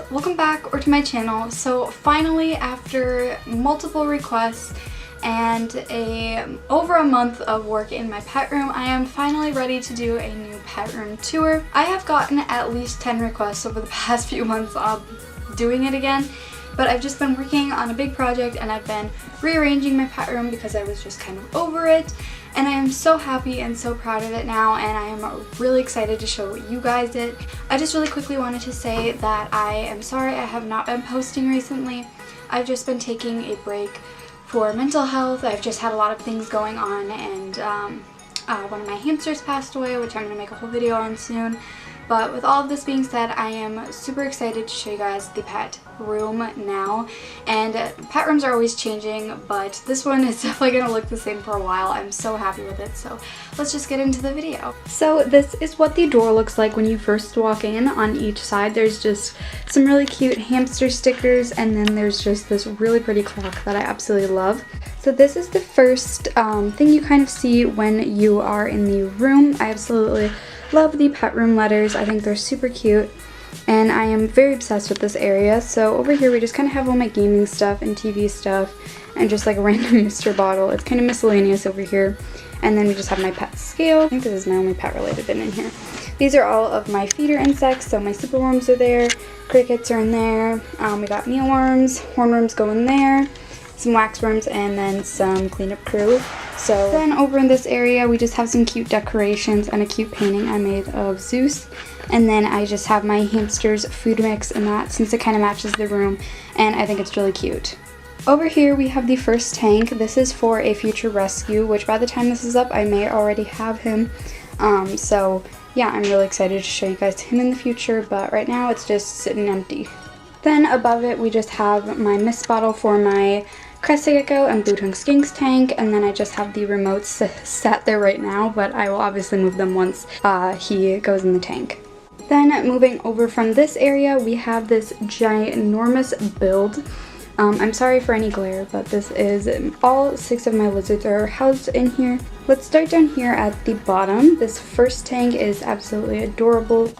welcome back or to my channel. So finally, after multiple requests and over a month of work in my pet room, I am finally ready to do a new pet room tour. I have gotten at least 10 requests over the past few months of doing it again, but I've just been working on a big project and I've been rearranging my pet room because I was just kind of over it, and I am so happy and so proud of it now, and I am really excited to show you guys it. I just really quickly wanted to say that I am sorry I have not been posting recently. I've just been taking a break for mental health. I've just had a lot of things going on, and one of my hamsters passed away, which I'm going to make a whole video on soon. But with all of this being said, I am super excited to show you guys the pet room now. And pet rooms are always changing, but this one is definitely going to look the same for a while. I'm so happy with it, so let's just get into the video. So this is what the door looks like when you first walk in. On each side there's just some really cute hamster stickers, and then there's just this really pretty clock that I absolutely love. So this is the first thing you kind of see when you are in the room. I absolutely love the pet room letters. I think they're super cute, and I am very obsessed with this area. So over here we just kind of have all my gaming stuff and TV stuff and just like a random Mr. bottle. It's kind of miscellaneous over here. And then we just have my pet scale. I think this is my only pet related bin in here. These are all of my feeder insects, so my superworms are there, crickets are in there, we got mealworms, hornworms go in there, some waxworms, and then some cleanup crew. So then over in this area we just have some cute decorations and a cute painting I made of Zeus. And then I just have my hamster's food mix in that, since it kind of matches the room, and I think it's really cute. Over here we have the first tank. This is for a future rescue, which by the time this is up I may already have him. So yeah, I'm really excited to show you guys him in the future, but right now it's just sitting empty. Then above it we just have my mist bottle for my crested gecko and blue-tongued skinks tank, and then I just have the remotes sat there right now, but I will obviously move them once he goes in the tank. Then moving over from this area we have this ginormous build. I'm sorry for any glare, but this is all 6 of my lizards are housed in here. Let's start down here at the bottom. This first tank is absolutely adorable.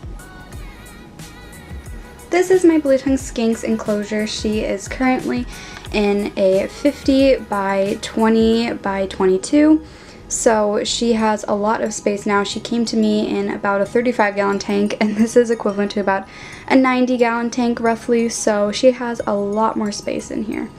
This is my blue-tongued skinks enclosure. She is currently in a 50 by 20 by 22. So she has a lot of space now. She came to me in about a 35-gallon tank, and this is equivalent to about a 90-gallon tank roughly, so she has a lot more space in here.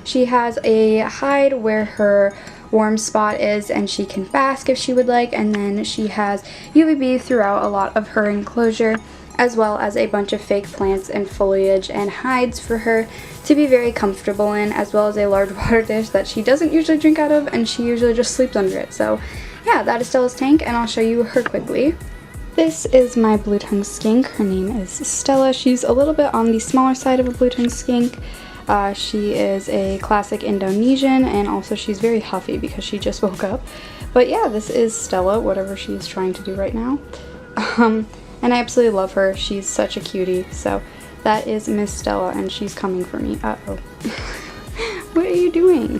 She has a hide where her warm spot is, and she can bask if she would like, and then she has UVB throughout a lot of her enclosure, as well as a bunch of fake plants and foliage and hides for her to be very comfortable in, as well as a large water dish that she doesn't usually drink out of, and she usually just sleeps under it. So yeah, that is Stella's tank, and I'll show you her quickly. This is my blue-tongued skink. Her name is Stella. She's a little bit on the smaller side of a blue-tongued skink. She is a classic Indonesian, and also she's very huffy because she just woke up. But yeah, this is Stella, whatever she's trying to do right now. And I absolutely love her. She's such a cutie. So that is Miss Stella, and she's coming for me. Uh-oh. What are you doing?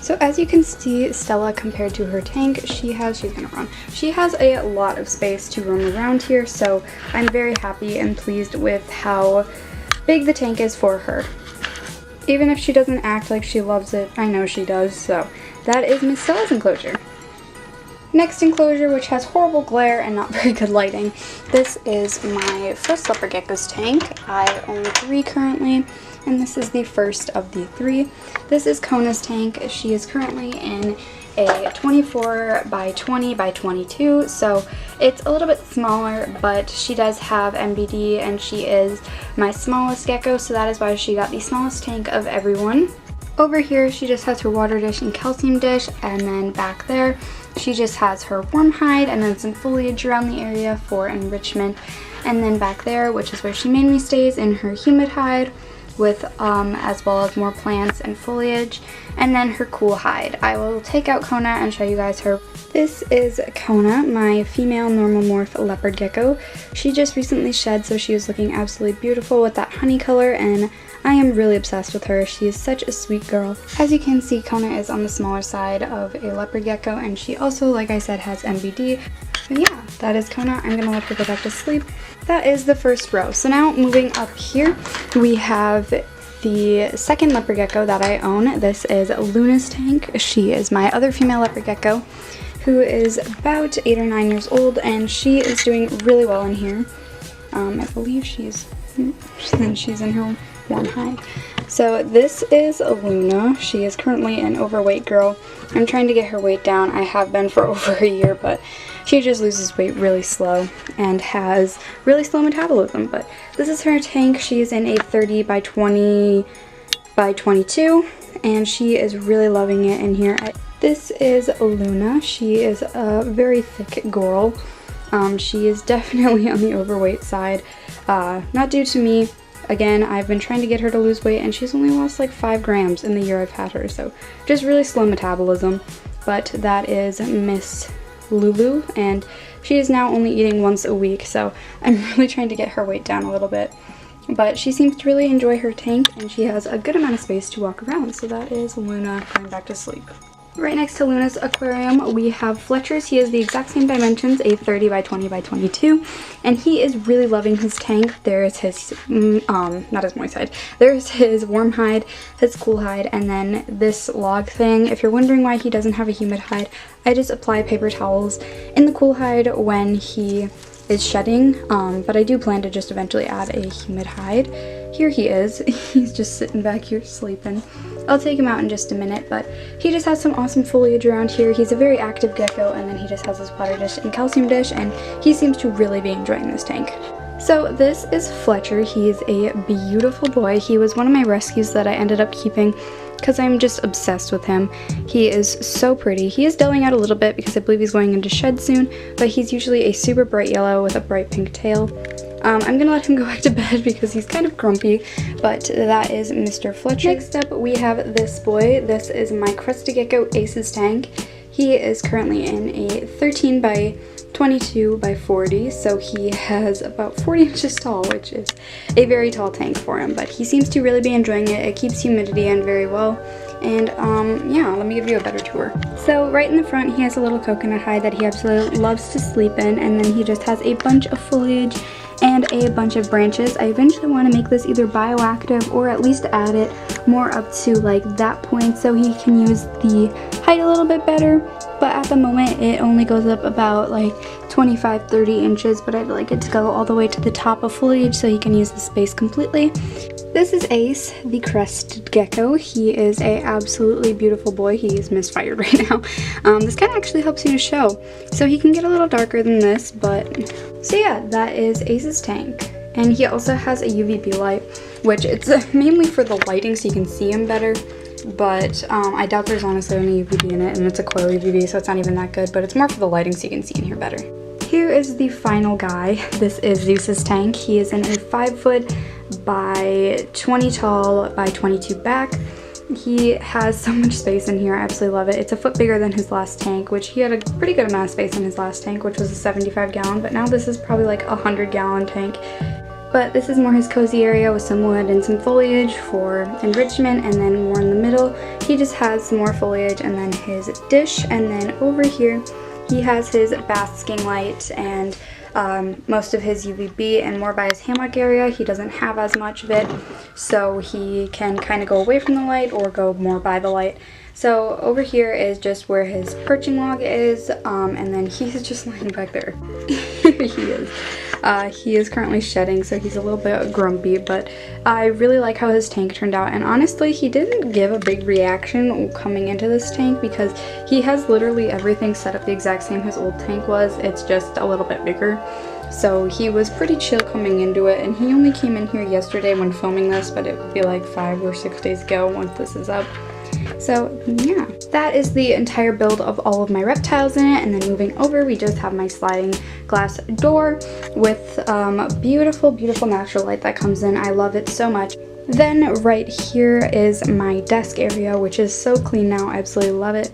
So as you can see, Stella, compared to her tank, she's gonna run. She has a lot of space to roam around here, so I'm very happy and pleased with how big the tank is for her. Even if she doesn't act like she loves it, I know she does. So that is Miss Stella's enclosure. Next enclosure, which has horrible glare and not very good lighting. This is my first leopard gecko's tank. I own 3 currently, and this is the first of the 3. This is Kona's tank. She is currently in a 24 by 20 by 22, so it's a little bit smaller, but she does have MBD, and she is my smallest gecko, so that is why she got the smallest tank of everyone. Over here she just has her water dish and calcium dish, and then back there she just has her warm hide and then some foliage around the area for enrichment. And then back there, which is where she mainly stays, in her humid hide with as well as more plants and foliage, and then her cool hide. I will take out Kona and show you guys her. This is Kona, my female normal morph leopard gecko. She just recently shed, so she is looking absolutely beautiful with that honey color, and I am really obsessed with her. She is such a sweet girl. As you can see, Kona is on the smaller side of a leopard gecko, and she also, like I said, has MBD. So yeah, that is Kona. I'm gonna let her go back to sleep. That is the first row. So now moving up here, we have the second leopard gecko that I own. This is Luna's tank. She is my other female leopard gecko, who is about 8 or 9 years old, and she is doing really well in here. I believe she's in her warm hide. So this is Luna. She is currently an overweight girl. I'm trying to get her weight down. I have been for over a year, but she just loses weight really slow and has really slow metabolism. But this is her tank. She is in a 30 by 20 by 22, and she is really loving it in here. This is Luna. She is a very thick girl. She is definitely on the overweight side. Not due to me. Again, I've been trying to get her to lose weight, and she's only lost like 5 grams in the year I've had her, so just really slow metabolism. But that is Miss Lulu, and she is now only eating once a week, so I'm really trying to get her weight down a little bit. But she seems to really enjoy her tank, and she has a good amount of space to walk around, so that is Luna going back to sleep. Right next to Luna's aquarium, we have Fletcher's. He is the exact same dimensions, a 30 by 20 by 22, and he is really loving his tank. There's his, not his moist hide, there's his warm hide, his cool hide, and then this log thing. If you're wondering why he doesn't have a humid hide, I just apply paper towels in the cool hide when he is shedding, but I do plan to just eventually add a humid hide. Here he is. He's just sitting back here sleeping. I'll take him out in just a minute, but he just has some awesome foliage around here. He's a very active gecko, and then he just has his water dish and calcium dish, and he seems to really be enjoying this tank. So this is Fletcher. He's a beautiful boy. He was one of my rescues that I ended up keeping because I'm just obsessed with him. He is so pretty. He is dulling out a little bit because I believe he's going into shed soon, but he's usually a super bright yellow with a bright pink tail. I'm gonna let him go back to bed because he's kind of grumpy, but that is Mr. Fletcher. Next up, we have this boy. This is my crested gecko Ace's tank. He is currently in a 13 by 22 by 40, so he has about 40 inches tall, which is a very tall tank for him, but he seems to really be enjoying it. It keeps humidity in very well, and yeah, let me give you a better tour. So right in the front, he has a little coconut hide that he absolutely loves to sleep in, and then he just has a bunch of foliage and a bunch of branches. I eventually want to make this either bioactive or at least add it more up to like that point so he can use the height a little bit better, but at the moment it only goes up about like 25-30 inches, but I'd like it to go all the way to the top of foliage so he can use the space completely. This is Ace, the crested gecko. He is a absolutely beautiful boy. He is misfired right now. This kind of actually helps you to show. So he can get a little darker than this, but... So yeah, that is Ace's tank. And he also has a UVB light, which it's mainly for the lighting so you can see him better. But I doubt there's honestly any UVB in it, and it's a coil UVB, so it's not even that good. But it's more for the lighting so you can see in here better. Here is the final guy. This is Zeus's tank. He is in a 5 foot by 20 tall by 22 back. He has so much space in here. I absolutely love it. It's a foot bigger than his last tank, which he had a pretty good amount of space in his last tank, which was a 75 gallon, but now this is probably like a 100 gallon tank. But this is more his cozy area with some wood and some foliage for enrichment, and then more in the middle he just has some more foliage and then his dish, and then over here he has his basking light and most of his UVB, and more by his hammock area he doesn't have as much of it, so he can kind of go away from the light or go more by the light. So over here is just where his perching log is, and then he's just lying back there. Here he is. He is currently shedding, so he's a little bit grumpy, but I really like how his tank turned out, and honestly he didn't give a big reaction coming into this tank because he has literally everything set up the exact same his old tank was. It's just a little bit bigger. So he was pretty chill coming into it, and he only came in here yesterday when filming this, but it would be like 5 or 6 days ago once this is up. So yeah, that is the entire build of all of my reptiles in it. And then moving over, we just have my sliding glass door with beautiful, beautiful natural light that comes in. I love it so much. Then right here is my desk area, which is so clean now. I absolutely love it.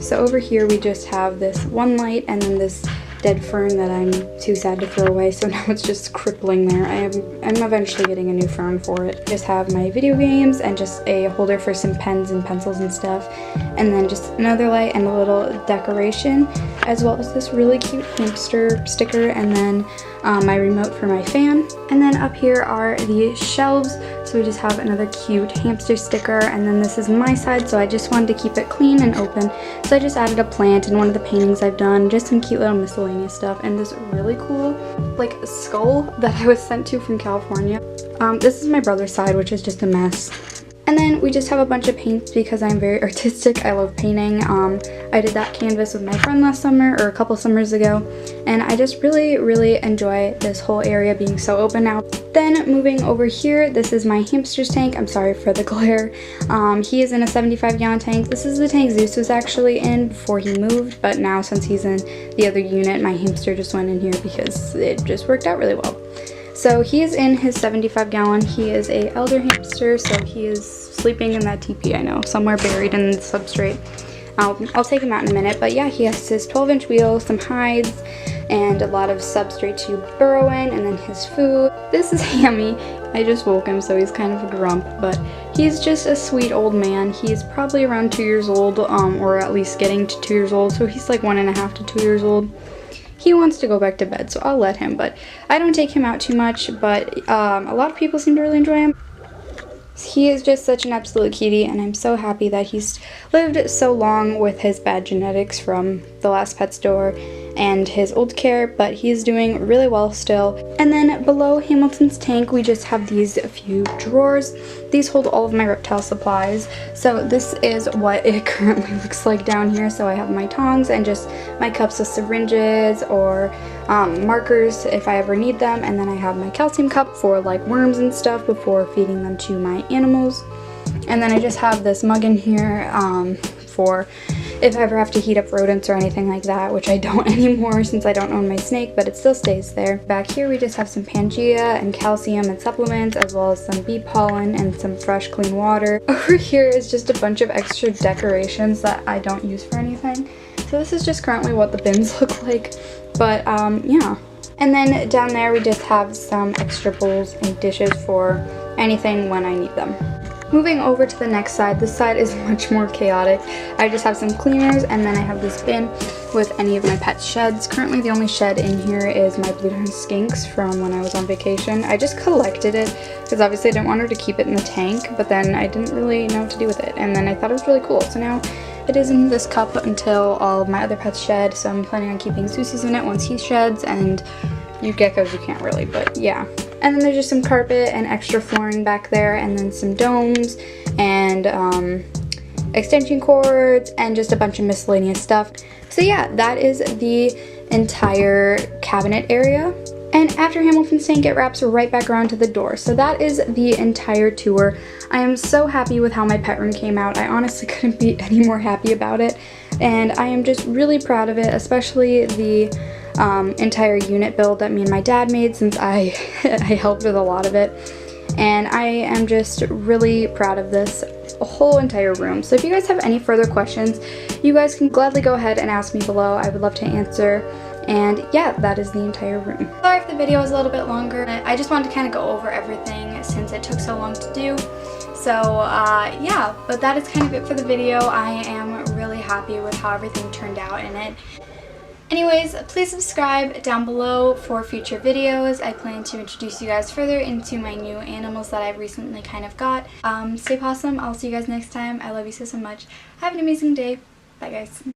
So over here we just have this one light and then this dead fern that I'm too sad to throw away, so now it's just crippling there. I'm eventually getting a new fern for it. Just have my video games and just a holder for some pens and pencils and stuff, and then just another light and a little decoration. as well as this really cute hamster sticker, and then my remote for my fan. And then up here are the shelves, so we just have another cute hamster sticker, and then this is my side, so I just wanted to keep it clean and open, so I just added a plant and one of the paintings I've done, just some cute little miscellaneous stuff, and this really cool like skull that I was sent to from California. This is my brother's side, which is just a mess. And then we just have a bunch of paints because I'm very artistic. I love painting. I did that canvas with my friend last summer, or a couple summers ago, and I just really enjoy this whole area being so open now. Then moving over here, this is my hamster's tank. I'm sorry for the glare. He is in a 75-gallon tank. This is the tank Zeus was actually in before he moved, but now since he's in the other unit, my hamster just went in here because it just worked out really well. So he is in his 75-gallon. He is a elder hamster, so he is sleeping in that teepee, I know, somewhere buried in the substrate. I'll take him out in a minute, but yeah, he has his 12-inch wheel, some hides, and a lot of substrate to burrow in, and then his food. This is Hammy. I just woke him, so he's kind of a grump, but he's just a sweet old man. He's probably around 2 years old, or at least getting to 2 years old, so he's like 1.5 to 2 years old. He wants to go back to bed, so I'll let him, but I don't take him out too much, but a lot of people seem to really enjoy him. He is just such an absolute cutie, and I'm so happy that he's lived so long with his bad genetics from the last pet store and his old care, but he's doing really well still. And then below Hamilton's tank, we just have these few drawers. These hold all of my reptile supplies. So this is what it currently looks like down here. So I have my tongs and just my cups of syringes or markers if I ever need them, and then I have my calcium cup for like worms and stuff before feeding them to my animals. And then I just have this mug in here for if I ever have to heat up rodents or anything like that, which I don't anymore since I don't own my snake, but it still stays there. Back here we just have some Pangea and calcium and supplements, as well as some bee pollen and some fresh clean water. Over here is just a bunch of extra decorations that I don't use for anything. So this is just currently what the bins look like, but yeah. And then down there we just have some extra bowls and dishes for anything when I need them. Moving over to the next side, this side is much more chaotic. I just have some cleaners, and then I have this bin with any of my pets' sheds. Currently the only shed in here is my blue tongue skinks from when I was on vacation. I just collected it because obviously I didn't want her to keep it in the tank, but then I didn't really know what to do with it, and then I thought it was really cool. So now it is in this cup until all of my other pets shed, so I'm planning on keeping Zeus's in it once he sheds, and you geckos you can't really, but yeah. And then there's just some carpet and extra flooring back there, and then some domes and extension cords and just a bunch of miscellaneous stuff. So yeah, that is the entire cabinet area. And after Hamilton's tank, it wraps right back around to the door. So that is the entire tour. I am so happy with how my pet room came out. I honestly couldn't be any more happy about it. And I am just really proud of it, especially the entire unit build that me and my dad made, since I helped with a lot of it. And I am just really proud of this whole entire room. So if you guys have any further questions, you guys can gladly go ahead and ask me below. I would love to answer. And yeah, that is the entire room. Sorry if the video was a little bit longer. I just wanted to kind of go over everything since it took so long to do. So yeah, but that is kind of it for the video. I am really happy with how everything turned out in it. Anyways, please subscribe down below for future videos. I plan to introduce you guys further into my new animals that I've recently kind of got. Stay possum. I'll see you guys next time. I love you so much. Have an amazing day. Bye guys.